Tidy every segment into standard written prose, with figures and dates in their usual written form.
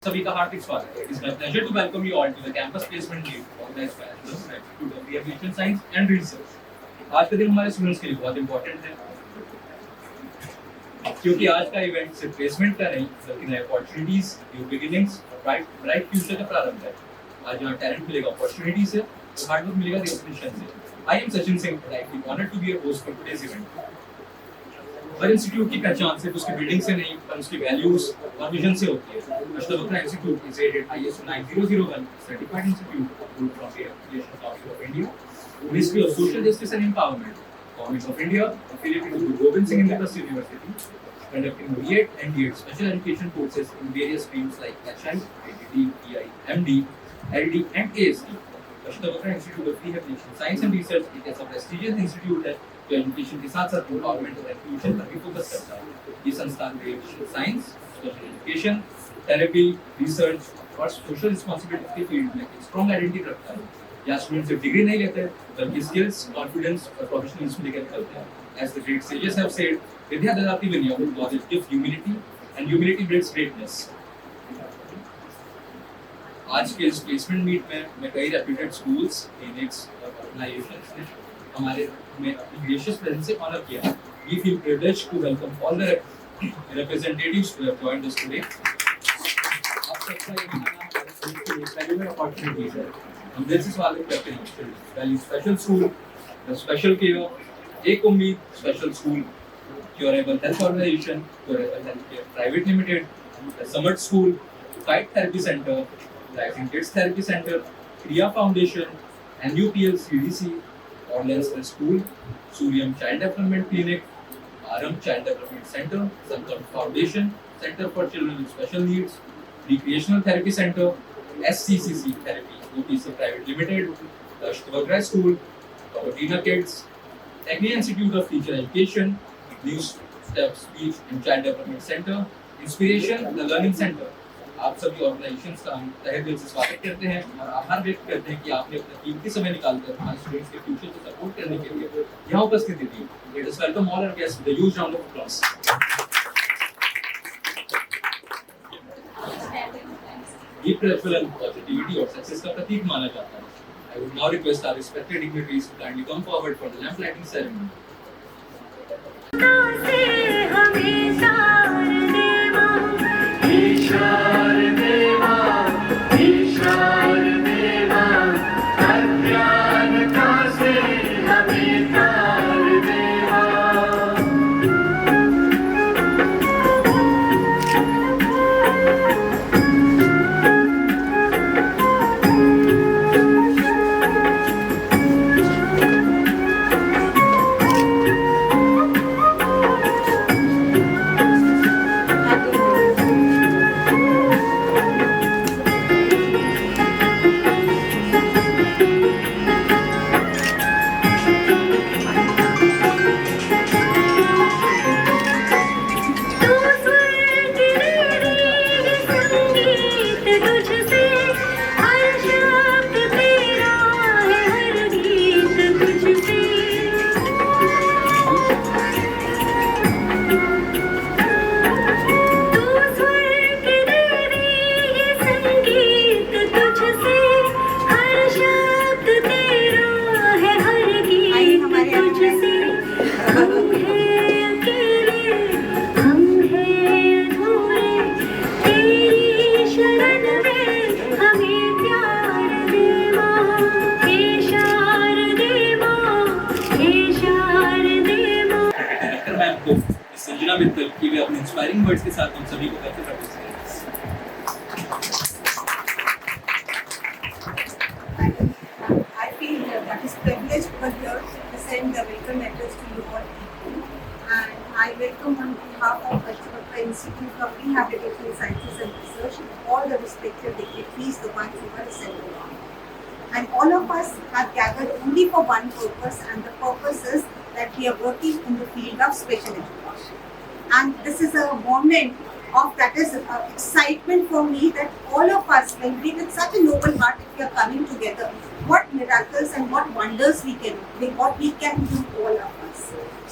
सभी का हार्दिक स्वागत है। It's my pleasure to welcome you all to the campus placement meet organized by the Institute of Rehabilitation Science and Research. आज का दिन हमारे स्टूडेंट्स के लिए बहुत इंपॉर्टेंट है क्योंकि आज का इवेंट सिर्फ प्लेसमेंट का नहीं बल्कि नए अपॉर्चुनिटीज, न्यू बिगिनिंग्स और ब्राइट फ्यूचर का प्रारंभ है। आज यहाँ टैलेंट मिलेगा अपॉर्चुनिटी से, हार्ड वर्क मिलेगा रिकॉग्निशन से। I am Sachin Singh, delightedly honoured to be a host for today's event. हर इंस्टीट्यूट की पहचान सिर्फ उसकी बिल्डिंग से नहीं पर उसकी वैल्यूज और विजन से होती है। Ashtavakra institute is rated ISO 9001 certified institute approved from the Affiliation Council of India, Ministry of Social Justice and Empowerment, Government of India, affiliated to Guru Gobind Singh Indraprasth University, conducting B.Ed and D.Ed special education courses in various streams like HI, ADD, EI, MD, LD and ASD. Ashtavakra institute of rehabilitation science and research एक ऐसा prestigious institute है जो education के साथ साथ empowerment और inclusion पर भी फोकस करता है। ये संस्थान rehabilitation science, social education, therapy, research और सोशल रिस्पांसिबिलिटी के फील्ड में एक स्ट्रॉन्ग आइडेंटिटी रखता है। यहाँ स्टूडेंट सिर्फ डिग्री नहीं लेते बल्कि स्किल्स, कॉन्फिडेंस और प्रोफेशनलिज्म लेकर निकलते हैं। As the great sages have said, विद्या ददाति विनयम, knowledge gives humility and humility builds greatness. आज के इस प्लेसमेंट मीट में मैं कई रेप्यूटेड स्कूल्स, क्लिनिक्स और ऑर्गेनाइजेशंस ने हमारे में अपनी ग्रेशियस प्रेजेंस से ऑनर किया। We feel privileged to welcome all the representatives who have joined us today. आप सबका ये मनाना पहली अपॉर्चुनिटी है। हम दिल से स्वागत करते हैं value special school, the special care, एक उम्मीद special school, curable health organisation, curable health care private limited, the summit school, kite therapy centre, Rising Kids Therapy Center, Kriya Foundation, NUPL CDC, Orleans School, Suryam Child Development Clinic, Aram Child Development Center, Sankalp Foundation, Center for Children with Special Needs, Recreational Therapy Center, SCCC Therapy, UPC Private Limited, the Ashtavakra School, Kabatina Kids, Agri Institute of Teacher Education, New Step Speech and Child Development Center, Inspiration, the Learning Center. आप सभी organisations का हम तहे दिल से स्वागत करते हैं और आभार व्यक्त करते हैं कि आपने अपना कीमती समय निकालकर हमारे स्टूडेंट्स के फ्यूचर को सपोर्ट करने के लिए यहाँ उपस्थिति दी। Let us welcome all our guests with a huge round of applause. ये प्रज्वलन पॉजिटिविटी और सक्सेस का प्रतीक माना जाता है। I would now request our respected dignitaries to kindly come forward for the lamp lighting ceremony. Sanjana Mittal की वे अपने इंस्पायरिंग वर्ड्स के साथ हम सभी को करते हैं। I feel that is privileged over here to send the welcome letters to you all people, and I welcome on behalf of Ashtavakra Institute of Rehabilitation Sciences and Research all the respective dignitaries, the ones who are assembled on. And all of us have gathered only for one purpose, and the purpose is that we are working in the field of special education. And this is a moment of that is excitement for me that all of us, when we with such a noble heart, if we are coming together, what miracles and what wonders we can do, what we can do, all of us.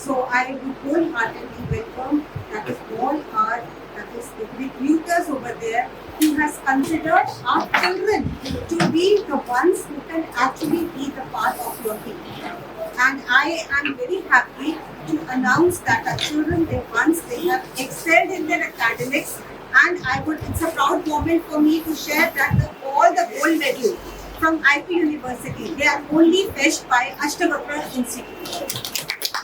So I would wholeheartedly welcome that is all our that is recruiters over there who has considered our children to be the ones who can actually be the part of your team. And I am very happy to announce that our children, once they have excelled in their academics, and it's a proud moment for me to share that all the gold medals from IP University, they are only fetched by Ashtavakra Institute.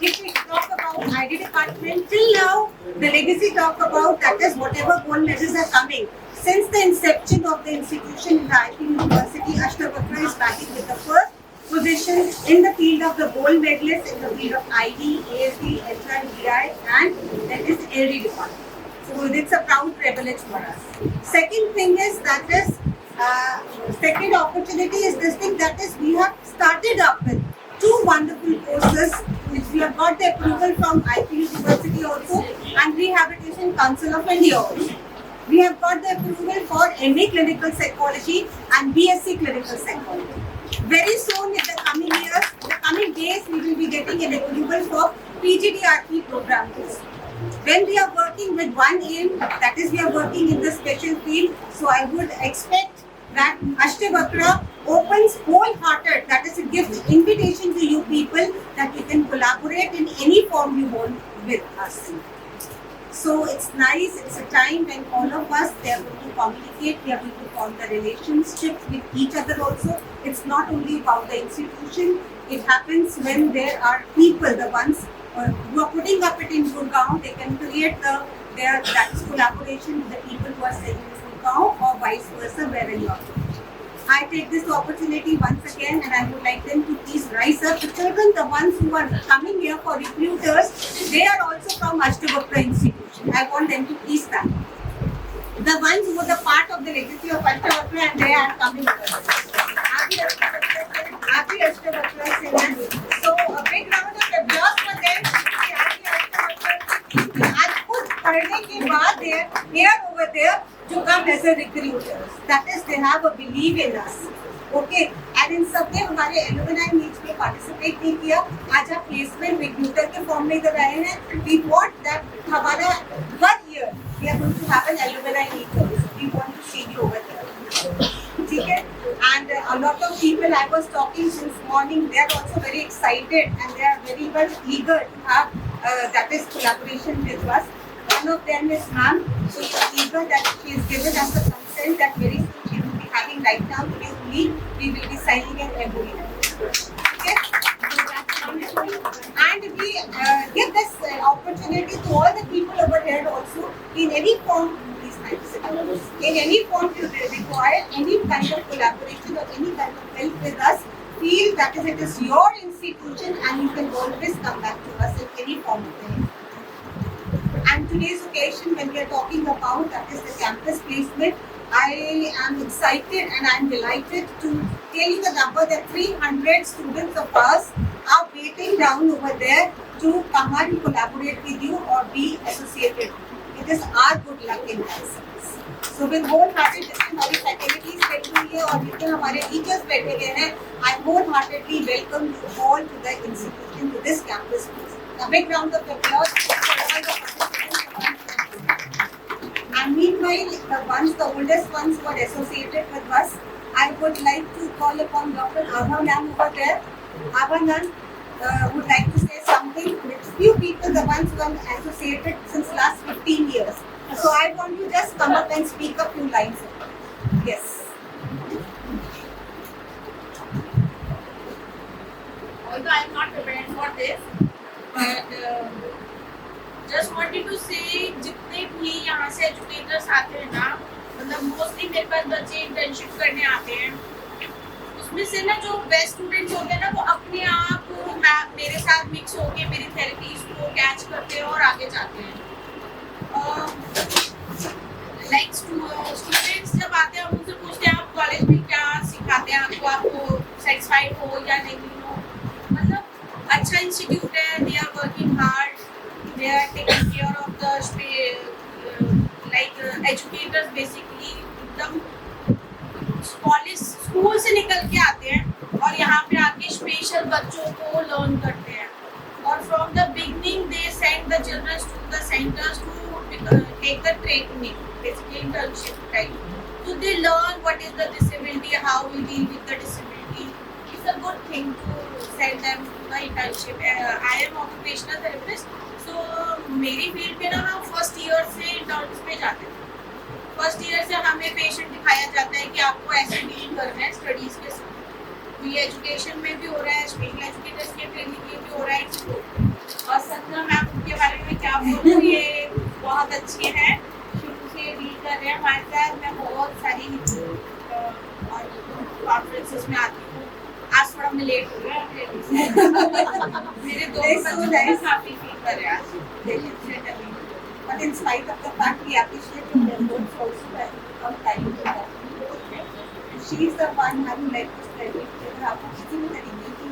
If we talk about ID department, till now, the legacy talk about that is whatever gold medals are coming. Since the inception of the institution in the IP University, Ashtavakra is batting with the first position in the field of the gold medalists in the field of ID, ASD, HR, DI, and that is LD department. So it's a proud privilege for us. Second thing is second opportunity is this thing that is we have started up with two wonderful courses which we have got the approval from IP University also and Rehabilitation Council of India also. We have got the approval for MA Clinical Psychology and BSc Clinical Psychology. Very soon in the coming years, the coming days, we will be getting an approval for PGDRP program. When we are working with one aim, that is we are working in the special field, so I would expect that Ashtavakra opens wholehearted, that is a gift, invitation to you people that you can collaborate in any form you want with us. So it's nice, it's a time when all of us, they are going to communicate, we are going to form the relationships with each other also. It's not only about the institution, it happens when there are people, the ones who are putting up it in Gurgaon, they can create that collaboration with the people who are staying in Gurgaon or vice versa, wherever you are. I take this opportunity once again and I would like them to please rise up. The children, the ones who are coming here for recruiters, they are also from Ashtavakra Institution. I want them to please stand. The ones who are the part of the legacy of Ashtavakra and they are coming over. Happy Ashtavakra Singh. So a big round of applause for them. Happy Ashtavakra. आज खुद पढ़ने के बाद they are here over there to come as a recruiters. That is, they have a belief in us. Okay, and in सबने हमारे alumni meets में participate नहीं किया. आज आप placement recruiter के form में इधर आए हैं. We want that हमारा one year we are going to have an alumni meet. We want to see you over there. ठीक है? And a lot of people I was talking since morning, they are also very excited and they are very much eager to have that is collaboration with us. One of them is ma'am, so she is eager that she is given us the consent that very soon she will be having right now today only we will be signing an MOU. Okay? And we give this opportunity to all the people over here also in any form. In any form you require any kind of collaboration or any kind of help with us, feel that it is your institution and you can always come back to us in any form of it. And today's occasion when we are talking about that is the campus placement, I am excited and I am delighted to tell you the number that 300 students of us are waiting down over there to come and collaborate with you or be associated. It is our good luck in this. So with wholehearted जिसमें हमारी faculties बैठी हुई है और जितने हमारे teachers बैठे हुए हैं, I wholeheartedly welcome you all to the institution, to this campus. A big round of applause for all the participants. And meanwhile, the oldest ones who are associated with us, I would like to call upon Dr. Abha ma'am over there. Abha ma'am would like to say something with few people, the ones who are associated since last 15 years. So I want you just come up and speak a few lines. Yes. Although I am not prepared for this, but just wanted to say जितने भी यहाँ से educators आते हैं ना, मतलब mostly मेरे पास बच्चे इंटर्नशिप करने आते हैं, उसमें से ना जो बेस्ट स्टूडेंट्स होते हैं ना वो अपने आप मेरे साथ मिक्स होके मेरी थेरेपीज को कैच करते हैं और आगे जाते हैं. लाइक स्टूडेंट्स जब आते हैं हम उनसे पूछते हैं आप कॉलेज में क्या सिखाते हैं, आपको सेटिस्फाइड हो या नहीं हो, मतलब अच्छा इंस्टीट्यूट है, they are working hard, they are taking care of the like educators basically एकदम कॉलेज स्कूल से निकल के आते हैं और यहाँ पे आके स्पेशल बच्चों को लर्न करते हैं और from the beginning they send the children to the centres to take the training, basically internship type. So they learn what is the disability, how we deal with the disability. It's a good thing to send them to the internship. I am occupational therapist, so मेरी field में ना हम first year से interns में जाते हैं। First year से हमें पेशेंट दिखाया जाता है कि आपको ऐसे डील करना है स्टडीज के साथ। तो ये एजुकेशन में भी हो रहा है, स्पेशल एजुकेटर्स के ट्रेनिंग में भी हो रहा है। और संजना मैम के बारे में क्या बोलूँ, ये बहुत अच्छे हैं, शुरू से डील कर रहे हैं हमारे साथ। मैं बहुत सारी और कॉन्फ्रेंसेस में आती हूँ। आज थोड़ा मैं लेट हो गया मेरे दोस्त काफी फील कर रहे हैं आज। But in spite of the fact we appreciate your efforts also that you come time to talk. She is the one having led this training. अगर आपको किसी भी तरीके की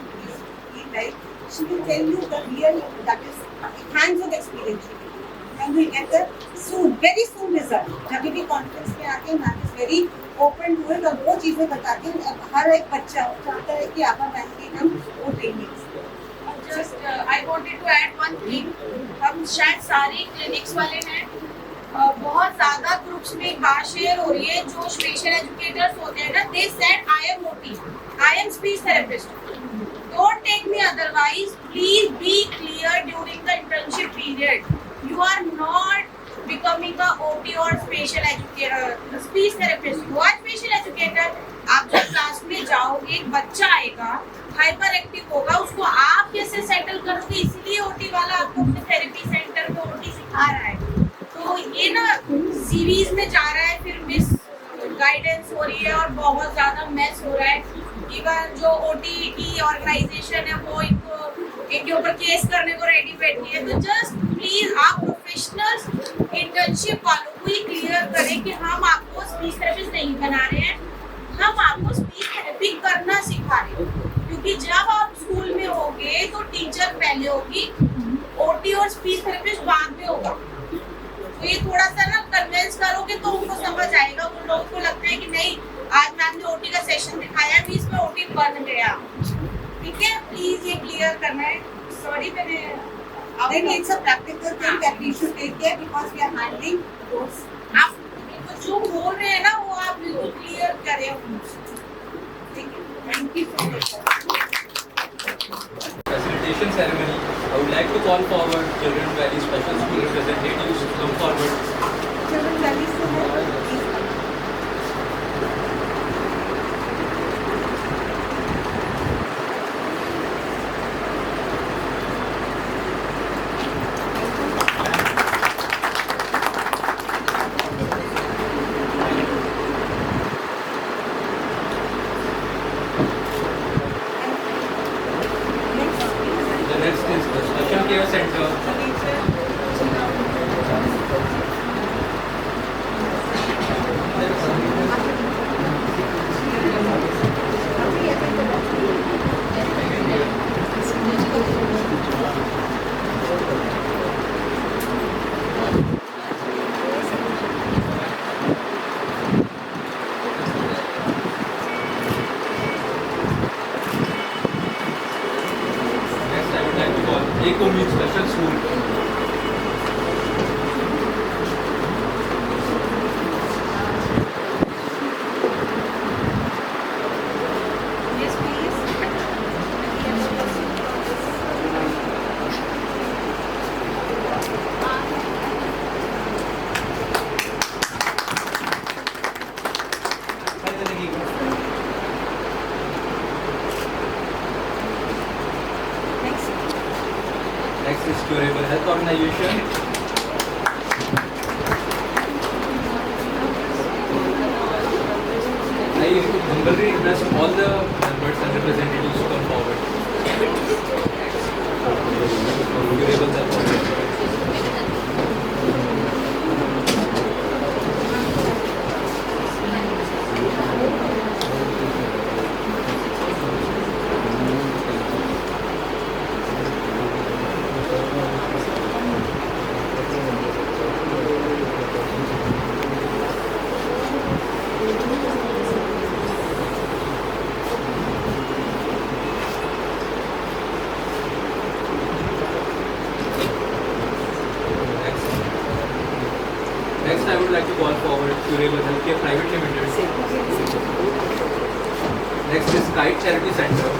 फील है, she will tell you the real, that is hands-on experience. And we get the very soon result. जब भी conference में आके ma'am is very open to it और वो चीज़ें बताते हैं। हर एक बच्चा चाहता है कि आप बैंक हम वो training. Just I wanted to add one thing. हम शायद सारे क्लिनिक्स वाले हैं, बहुत ज़्यादा ग्रुप्स में बात शेयर हो रही है। जो स्पेशल एजुकेटर्स होते हैं ना, they said I am OT, I am speech therapist. Don't take me otherwise. Please be clear during the internship period. You are not becoming a OT or special educator, speech therapist. You are special educator. आप जब class में जाओगे, एक बच्चा आएगा, hyper active होगा, उसको आप कैसे सेटल करोगे? इसीलिए ओटी वाला आपको अपने थेरेपी सेंटर में ओटी सिखा रहा है। तो ये ना सीरीज में जा रहा है, फिर मिस गाइडेंस हो रही है और बहुत ज्यादा मेस हो रहा है। इवन जो ओटी की ऑर्गेनाइजेशन है वो इनके ऊपर केस करने को रेडी बैठी है। तो जस्ट प्लीज आप प्रोफेशनल्स इंटर्नशिप वालों को ही क्लियर करें कि हम आपको स्पीच थेरेपिस्ट नहीं बना रहे हैं, हम आपको स्पीच थेरेपी करना सिखा रहे हैं। क्योंकि जब आप स्कूल में होगे तो टीचर पहले होगी, ओटी और स्पीच थेरेपिस्ट बाद में होगा। तो ये थोड़ा सा ना कन्विंस करोगे तो उनको समझ आएगा। उन लोगों को लगता है कि नहीं, आज मैम ने ओटी का सेशन दिखाया, भी इसमें ओटी बन गया। ठीक है, प्लीज ये क्लियर करना है। सॉरी मैंने It's a practical thing that we should take care because we are handling those. आप जो बोल रहे हैं ना वो आप बिल्कुल क्लियर करें। Thank you so much. Facilitation ceremony. I would like to call forward Children Valley Special School representatives to come forward. Children Valley से है, please come. The next is the Special Care Center. Next, I would like to call Eco Meet Special School. Yes, Next is Curable Health Organization. I humbly request all the members and representatives to come forward. Curable Health Organization. like to call forward Curable Healthcare Private Limited. Next is Kite Charity Center.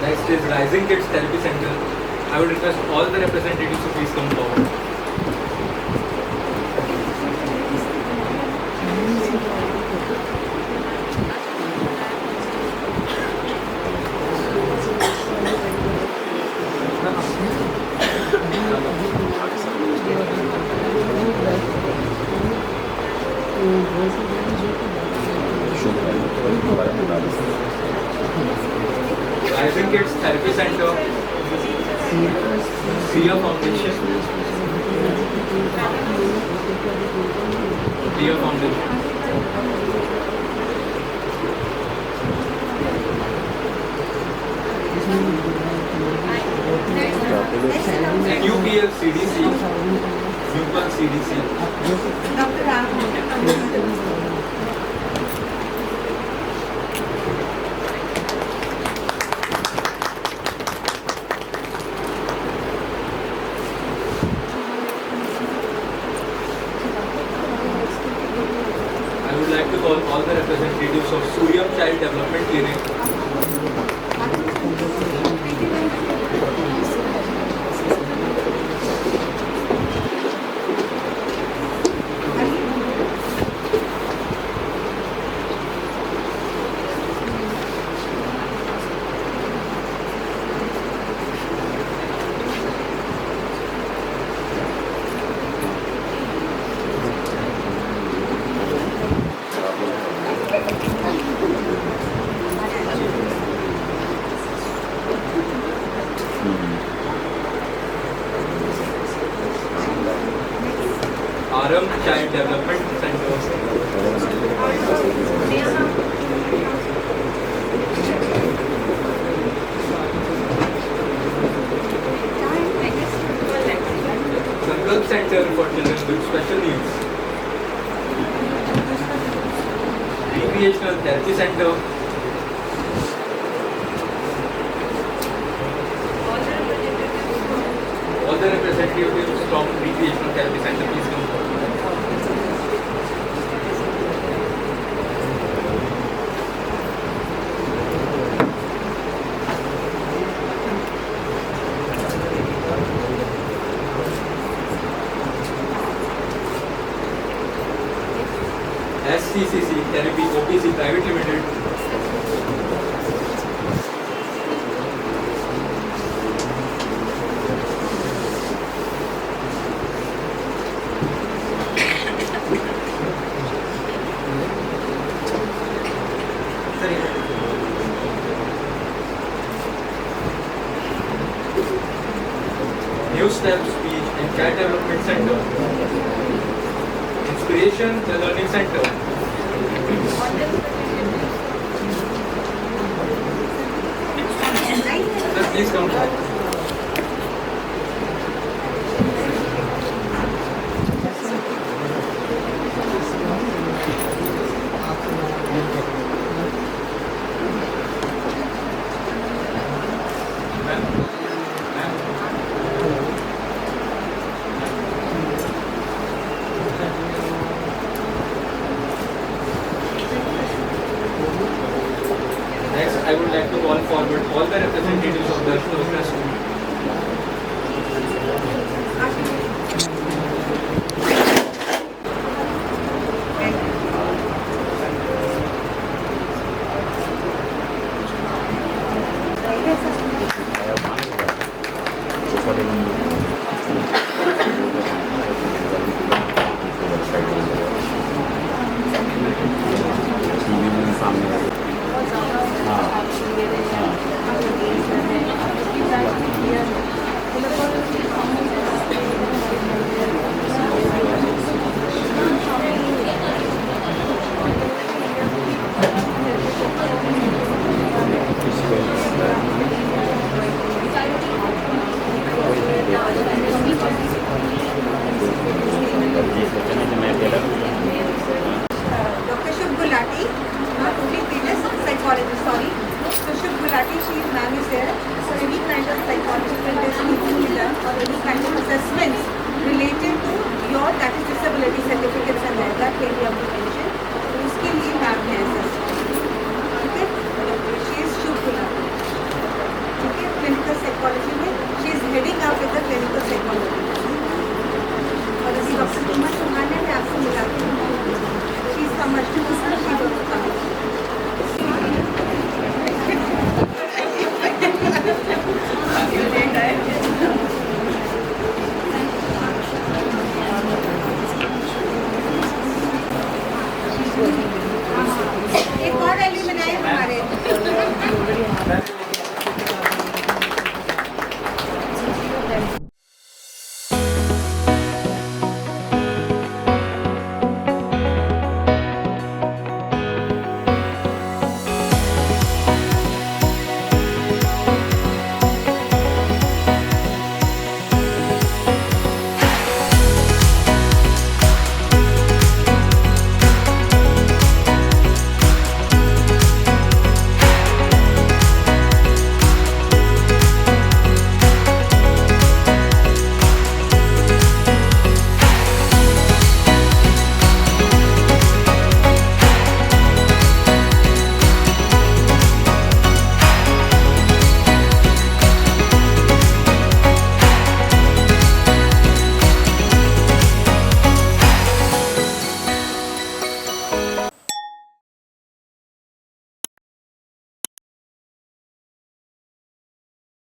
Next is Rising Kids Therapy Center. I would request all the representatives to please come forward. Rising Kids Therapy Center, Sia Foundation, Sia Foundation. And UPL CDC, UPL CDC. Dr. Ram. I would like to call all the representatives of Suryam Child Development Clinic. Aram Child Development Center. Sankalp Center for Children with Special Needs. Recreational Therapy Center. All the representatives from Recreational Therapy Center, please come forward. SCCC Therapy OPC Private Limited. New Step Speech and Child Development Center. Inspiration, the Learning Center. Sir, please come forward. Ma'am. Ma'am. Next, I would like to call forward all the representatives of the Shosna School. sorry. So Shubh Gulati, she is ma'am is there. So any kind of psychological test needs to be done or any kind of assessments related to your that is disability certificates and all that can be आपको mention. तो उसके लिए ma'am है ठीक है. She is Shubh Gulati. ठीक है. Clinical psychology में she is heading up with the clinical psychology. और अभी डॉक्टर कुमार चौहान है, मैं आपसे मिलाती हूँ. She is from Ashton, she will come. एक और रैली बनाए हमारे